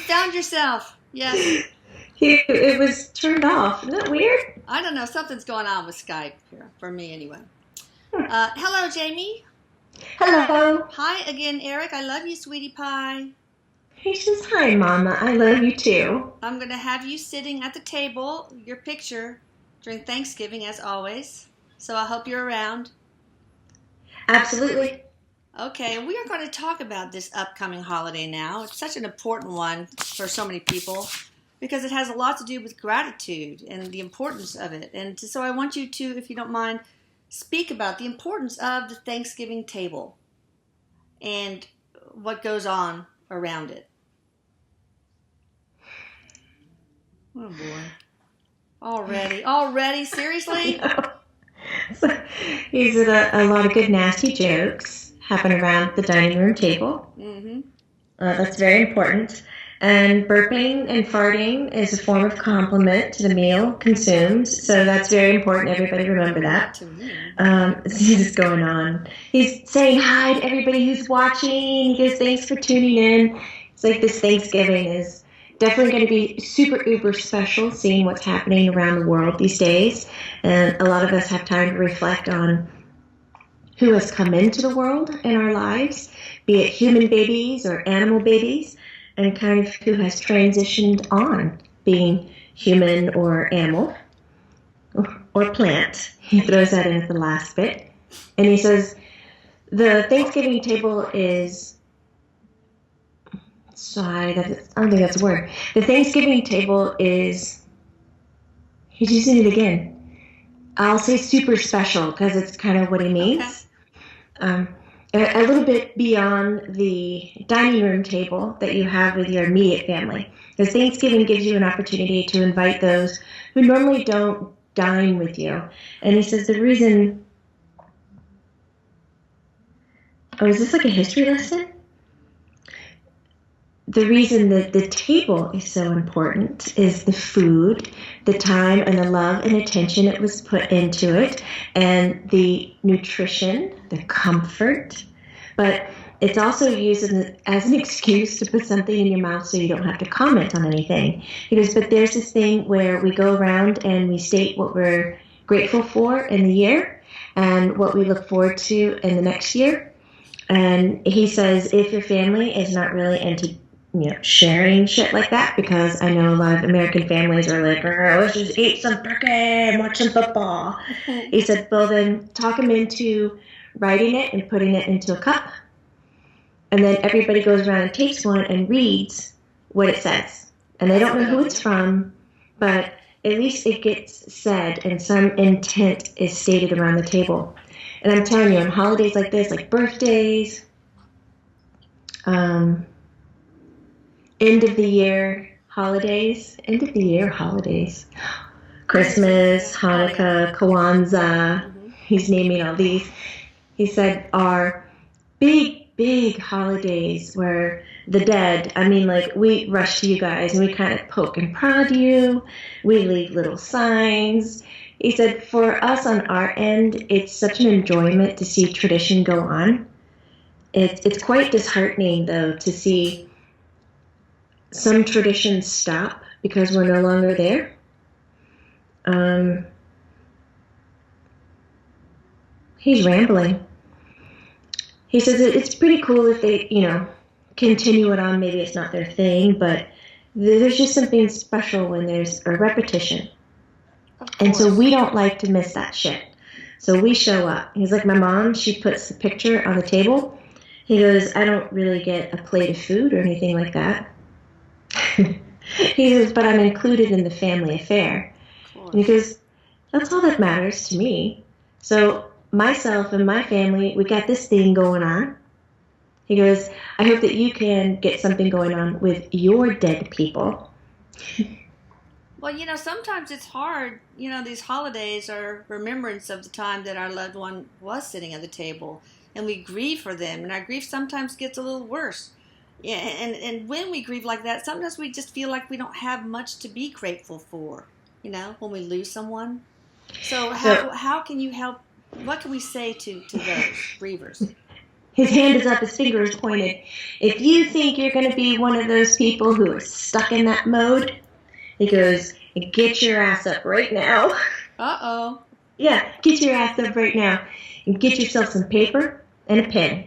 found yourself. Yes. It was turned off. Isn't that weird? I don't know. Something's going on with Skype here, for me anyway. Hello, Jamie. Hello. Hi again, Eric. I love you, sweetie pie. He says, hi, Mama. I love you too. I'm going to have you sitting at the table, your picture, during Thanksgiving, as always. So I hope you're around. Absolutely. Okay, we are going to talk about this upcoming holiday now. It's such an important one for so many people because it has a lot to do with gratitude and the importance of it. And so I want you to, if you don't mind, speak about the importance of the Thanksgiving table and what goes on around it. Oh boy. Already? Seriously? So, he's at a lot of good nasty jokes happen around the dining room table. Mm-hmm. That's very important. And burping and farting is a form of compliment to the meal consumed. So that's very important. Everybody remember that. This is going on. He's saying hi to everybody who's watching. He goes, thanks for tuning in. It's like this Thanksgiving is definitely going to be super uber special, seeing what's happening around the world these days. And a lot of us have time to reflect on who has come into the world in our lives, be it human babies or animal babies, and kind of who has transitioned on being human or animal or plant. He throws that in at the last bit. And he says, the Thanksgiving table is, I don't think that's a word. The Thanksgiving table is, he's using it again. I'll say super special because it's kind of what he means. Okay. A little bit beyond the dining room table that you have with your immediate family. Because Thanksgiving gives you an opportunity to invite those who normally don't dine with you. And he says the reason... Oh, is this like a history lesson? The reason that the table is so important is the food, the time and the love and attention it was put into it, and the nutrition, the comfort. But it's also used as an excuse to put something in your mouth so you don't have to comment on anything. He goes, but there's this thing where we go around and we state what we're grateful for in the year and what we look forward to in the next year. And he says, if your family is not really into sharing shit like that, because I know a lot of American families are like, let's just eat some turkey and watch some football. He said, well, then talk them into writing it and putting it into a cup. And then everybody goes around and takes one and reads what it says. And they don't know who it's from, but at least it gets said and some intent is stated around the table. And I'm telling you, on holidays like this, like birthdays, end of the year holidays, Christmas, Hanukkah, Kwanzaa, he's naming all these. He said are big holidays where the dead, we rush to you guys and we kind of poke and prod you. We leave little signs. He said for us on our end, it's such an enjoyment to see tradition go on. It's quite disheartening, though, to see some traditions stop because we're no longer there. He's rambling. He says it's pretty cool if they, continue it on. Maybe it's not their thing, but there's just something special when there's a repetition. And so we don't like to miss that shit. So we show up. He's like, my mom, she puts the picture on the table. He goes, I don't really get a plate of food or anything like that. He says, but I'm included in the family affair. And he goes, that's all that matters to me. So myself and my family, we got this thing going on. He goes, I hope that you can get something going on with your dead people. Well, sometimes it's hard. These holidays are remembrance of the time that our loved one was sitting at the table. And we grieve for them. And our grief sometimes gets a little worse. Yeah, and when we grieve like that, sometimes we just feel like we don't have much to be grateful for, when we lose someone. So how can you help? What can we say to those grievers? His hand is up, his finger is pointed. If you think you're going to be one of those people who are stuck in that mode, he goes, get your ass up right now. Uh-oh. Yeah, get your ass up right now. And get yourself some paper and a pen.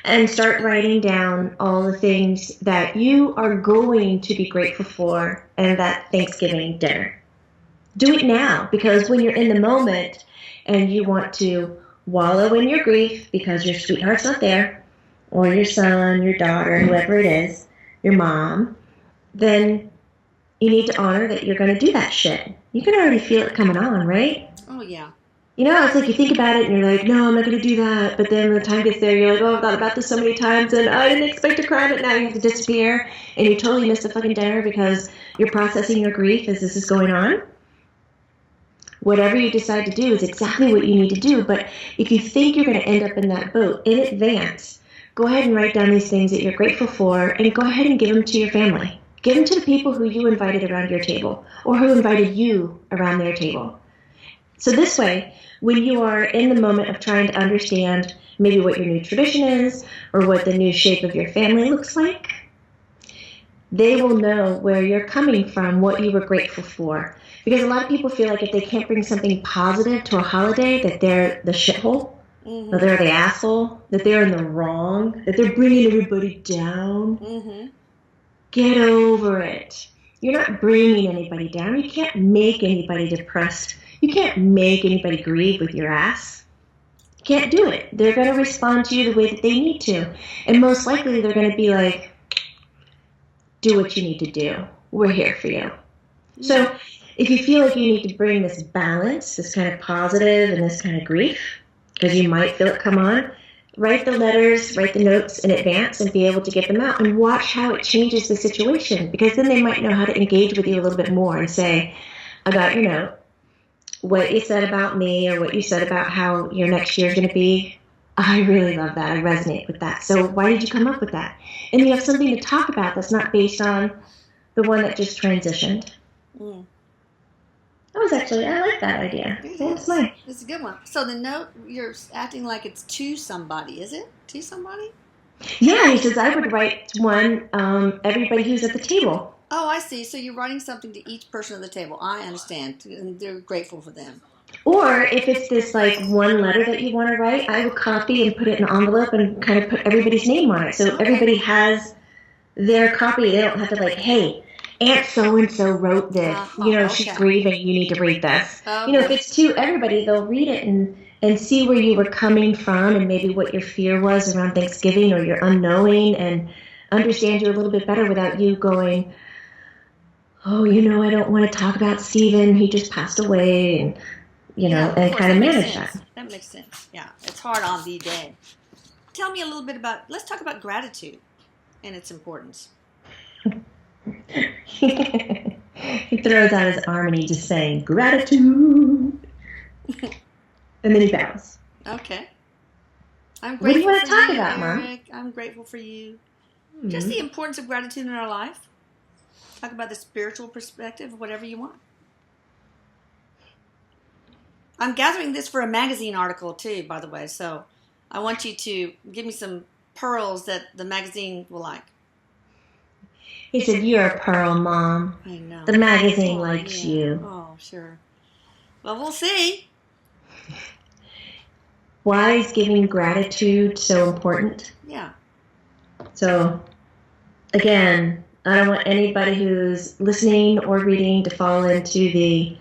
And start writing down all the things that you are going to be grateful for in that Thanksgiving dinner. Do it now, because when you're in the moment and you want to wallow in your grief because your sweetheart's not there, or your son, your daughter, whoever it is, your mom, then you need to honor that you're going to do that shit. You can already feel it coming on, right? Oh, yeah. You know, it's like you think about it and you're like, no, I'm not going to do that. But then when the time gets there, you're like, oh, I've thought about this so many times and I didn't expect to cry, but now you have to disappear. And you totally missed the fucking dinner because you're processing your grief as this is going on. Whatever you decide to do is exactly what you need to do. But if you think you're going to end up in that boat in advance, go ahead and write down these things that you're grateful for and go ahead and give them to your family. Give them to the people who you invited around your table or who invited you around their table. So this way, when you are in the moment of trying to understand maybe what your new tradition is or what the new shape of your family looks like, they will know where you're coming from, what you were grateful for. Because a lot of people feel like if they can't bring something positive to a holiday, that they're the shithole, that they're the asshole, that they're in the wrong, that they're bringing everybody down. Get over it. You're not bringing anybody down. You can't make anybody depressed. You can't make anybody grieve with your ass. You can't do it. They're going to respond to you the way that they need to. And most likely they're going to be like, do what you need to do. We're here for you. So if you feel like you need to bring this balance, this kind of positive and this kind of grief, because you might feel it come on, write the letters, write the notes in advance and be able to get them out and watch how it changes the situation. Because then they might know how to engage with you a little bit more and say, I got your note. What you said about me or what you said about how your next year is going to be, I really love that. I resonate with that. So why did you come up with that? And you have something to talk about that's not based on the one that just transitioned. That was actually, I like that idea. That's nice. It's a good one. So the note, you're acting like it's to somebody, is it? To somebody? Yeah, he says I would write one, everybody who's at the table. Oh, I see. So you're writing something to each person at the table. I understand. And they're grateful for them. Or if it's this like one letter that you want to write, I would copy and put it in an envelope and kind of put everybody's name on it. So everybody has their copy. They don't have to like, hey, Aunt so-and-so wrote this. She's grieving. You need to read this. If it's to everybody, they'll read it and see where you were coming from and maybe what your fear was around Thanksgiving or your unknowing and understand you a little bit better without you going, oh, I don't want to talk about Stephen. He just passed away, and and kind of manage that. That makes sense. Yeah, it's hard on the day. Tell me a little bit let's talk about gratitude and its importance. He throws out his arm and he's just saying, gratitude. And then he bows. Okay. I'm grateful. What do you want to talk about, Erik? I'm grateful for you. Just the importance of gratitude in our life. Talk about the spiritual perspective, whatever you want. I'm gathering this for a magazine article too, by the way. So I want you to give me some pearls that the magazine will like. He said, you're a pearl, Mom. I know. The magazine likes you. Oh, sure. Well, we'll see. Why is giving gratitude so important? Yeah. So, again, I don't want anybody who's listening or reading to fall into the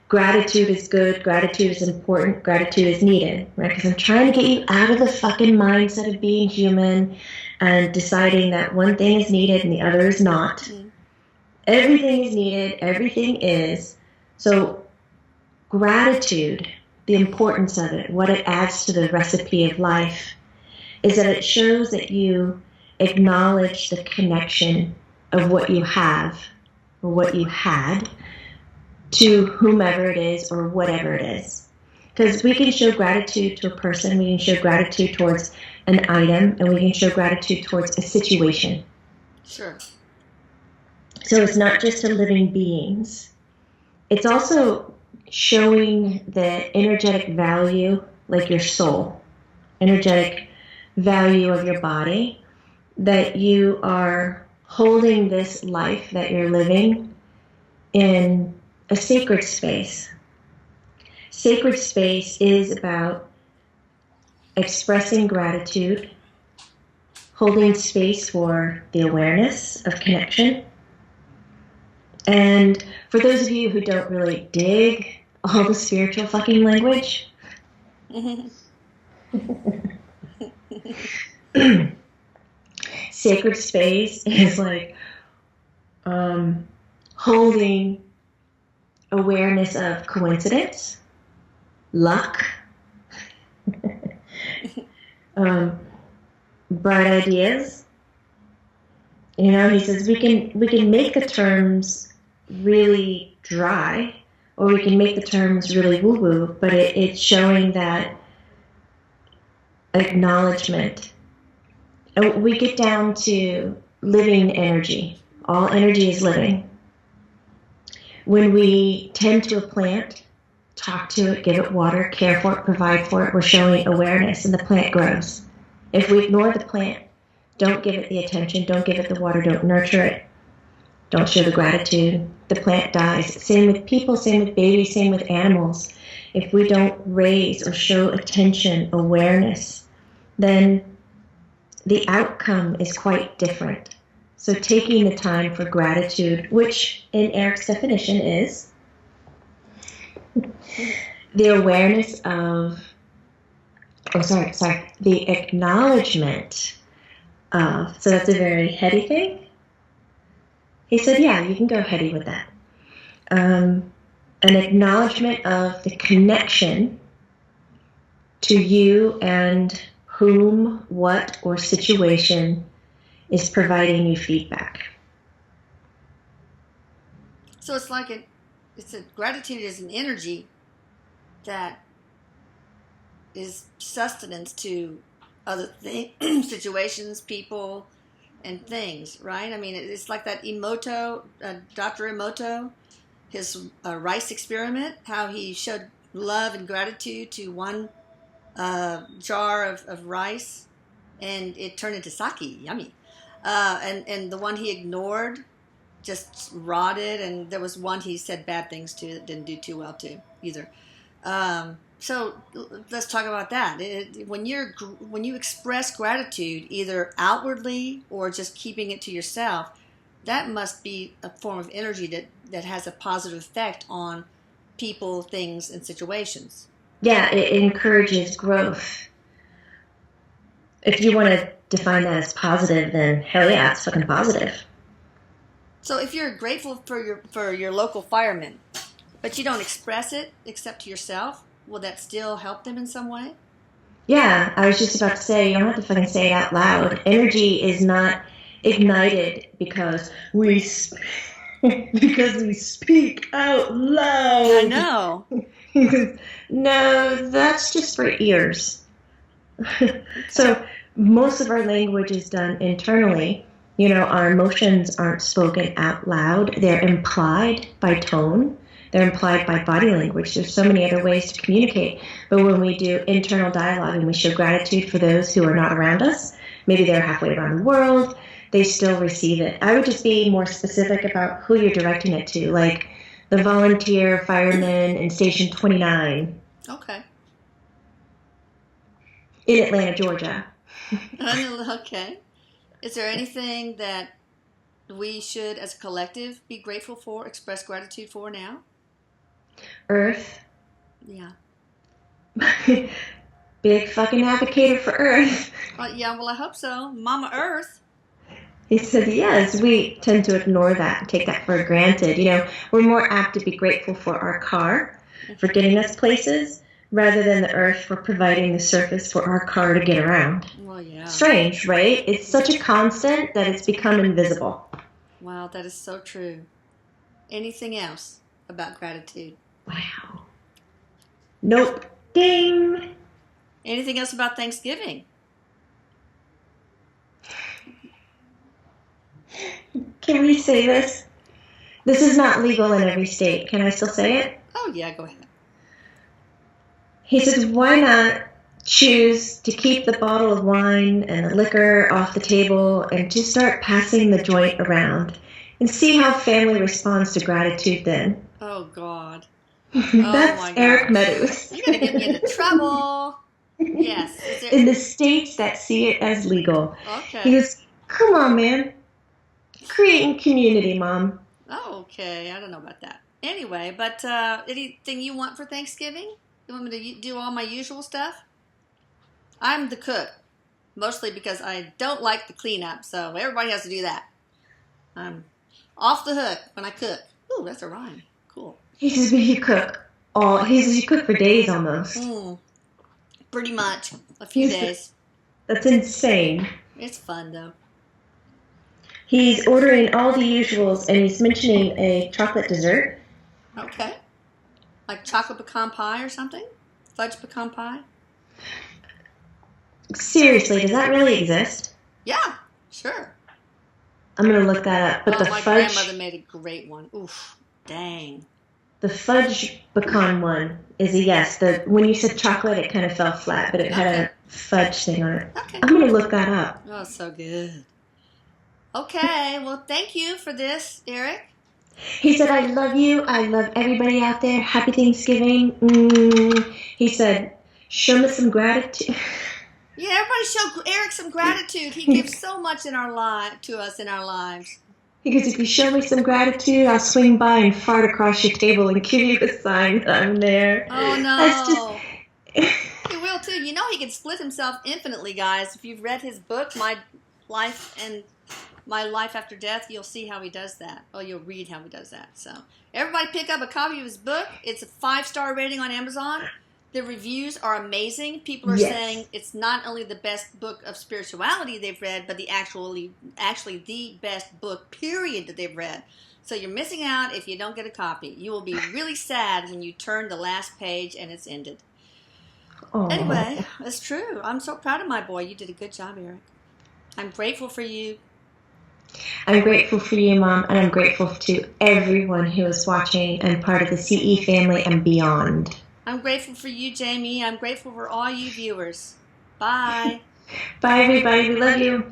gratitude is good, gratitude is important, gratitude is needed, right? Because I'm trying to get you out of the fucking mindset of being human and deciding that one thing is needed and the other is not. Mm-hmm. Everything is needed, everything is. So gratitude, the importance of it, what it adds to the recipe of life, is that it shows that you acknowledge the connection of what you have or what you had to whomever it is or whatever it is. Because we can show gratitude to a person, we can show gratitude towards an item, and we can show gratitude towards a situation. Sure. So it's not just to living beings. It's also showing the energetic value, like your soul, energetic value of your body, that you are holding this life that you're living in a sacred space. Sacred space is about expressing gratitude, holding space for the awareness of connection. And for those of you who don't really dig all the spiritual fucking language, sacred space is like holding awareness of coincidence, luck, bright ideas. You know, he says we can make the terms really dry, or we can make the terms really woo-woo, but it's showing that acknowledgement. We get down to living energy. All energy is living. When we tend to a plant, talk to it, give it water, care for it, provide for it, we're showing awareness, and the plant grows. If we ignore the plant, don't give it the attention, don't give it the water, don't nurture it, don't show the gratitude, the plant dies. Same with people, same with babies, same with animals. If we don't raise or show attention, awareness, then the outcome is quite different. So taking the time for gratitude, which in Erik's definition is the awareness of, the acknowledgement of, so that's a very heady thing. He said, yeah, you can go heady with that. An acknowledgement of the connection to you and whom, what, or situation is providing you feedback. So it's like gratitude is an energy that is sustenance to other situations, people, and things, right? I mean, it's like that Dr. Emoto, his rice experiment, how he showed love and gratitude to one jar of rice, and it turned into sake, yummy. And the one he ignored just rotted, and there was one he said bad things to that didn't do too well too either. So let's talk about that. When you express gratitude, either outwardly or just keeping it to yourself, that must be a form of energy that has a positive effect on people, things, and situations. Yeah, it encourages growth. If you want to define that as positive, then hell yeah, it's fucking positive. So if you're grateful for your local firemen, but you don't express it except to yourself, will that still help them in some way? Yeah, I was just about to say, you don't have to fucking say it out loud. Energy is not ignited because we speak out loud. I know. No, that's just for ears. So most of our language is done internally. You know, our emotions aren't spoken out loud. They're implied by tone. They're implied by body language. There's so many other ways to communicate. But when we do internal dialogue and we show gratitude for those who are not around us, maybe they're halfway around the world, they still receive it. I would just be more specific about who you're directing it to, like the volunteer firemen in Station 29. Okay. In Atlanta, Georgia. Okay. Is there anything that we should, as a collective, be grateful for, express gratitude for now? Earth. Yeah. Big fucking advocate for Earth. Yeah, well, I hope so. Mama Earth. He said, yes, we tend to ignore that and take that for granted. You know, we're more apt to be grateful for our car, for getting us places, rather than the earth for providing the surface for our car to get around. Well, yeah. Strange, right? It's such a constant that it's become invisible. Wow, that is so true. Anything else about gratitude? Wow. Nope. Ding. Anything else about Thanksgiving? Can we say this? This is not legal in every state. Can I still say it? Oh, yeah, go ahead. He says, why not choose to keep the bottle of wine and the liquor off the table and just start passing the joint around and see how family responds to gratitude then. Oh, God. That's my Erik gosh. Meadows. You're going to get me into trouble. Yes. In the states that see it as legal. Okay. He goes, come on, man. Creating community, Mom. Oh, okay. I don't know about that. Anyway, but anything you want for Thanksgiving? You want me to do all my usual stuff? I'm the cook, mostly because I don't like the cleanup, so everybody has to do that. I'm off the hook when I cook. Ooh, that's a rhyme. Cool. He says, you cook you cook for days almost. Pretty much. A few days. That's insane. It's fun, though. He's ordering all the usuals, and he's mentioning a chocolate dessert. Okay. Like chocolate pecan pie or something? Fudge pecan pie? Seriously, does that really exist? Yeah, sure. I'm going to look that up. But the my fudge... grandmother made a great one. Oof, dang. The fudge pecan one is a yes. When you said chocolate, it kind of fell flat, but it had a fudge thing on it. Okay. I'm going to look that up. Oh, so good. Okay, well, thank you for this, Erik. He said, I love you. I love everybody out there. Happy Thanksgiving. He said, show me some gratitude. Yeah, everybody show Erik some gratitude. He gives so much to us in our lives. He goes, if you show me some gratitude, I'll swing by and fart across your table and give you the sign that I'm there. Oh, no. That's just... He will, too. You know he can split himself infinitely, guys. If you've read his book, My Life After Death, you'll see how he does that. Oh, you'll read how he does that. So everybody pick up a copy of his book. It's a 5-star rating on Amazon. The reviews are amazing. People are saying it's not only the best book of spirituality they've read, but actually the best book, period, that they've read. So you're missing out if you don't get a copy. You will be really sad when you turn the last page and it's ended. Aww. Anyway, it's true. I'm so proud of my boy. You did a good job, Erik. I'm grateful for you. I'm grateful for you, Mom, and I'm grateful to everyone who is watching and part of the CE family and beyond. I'm grateful for you, Jamie. I'm grateful for all you viewers. Bye. Bye, everybody. We love you.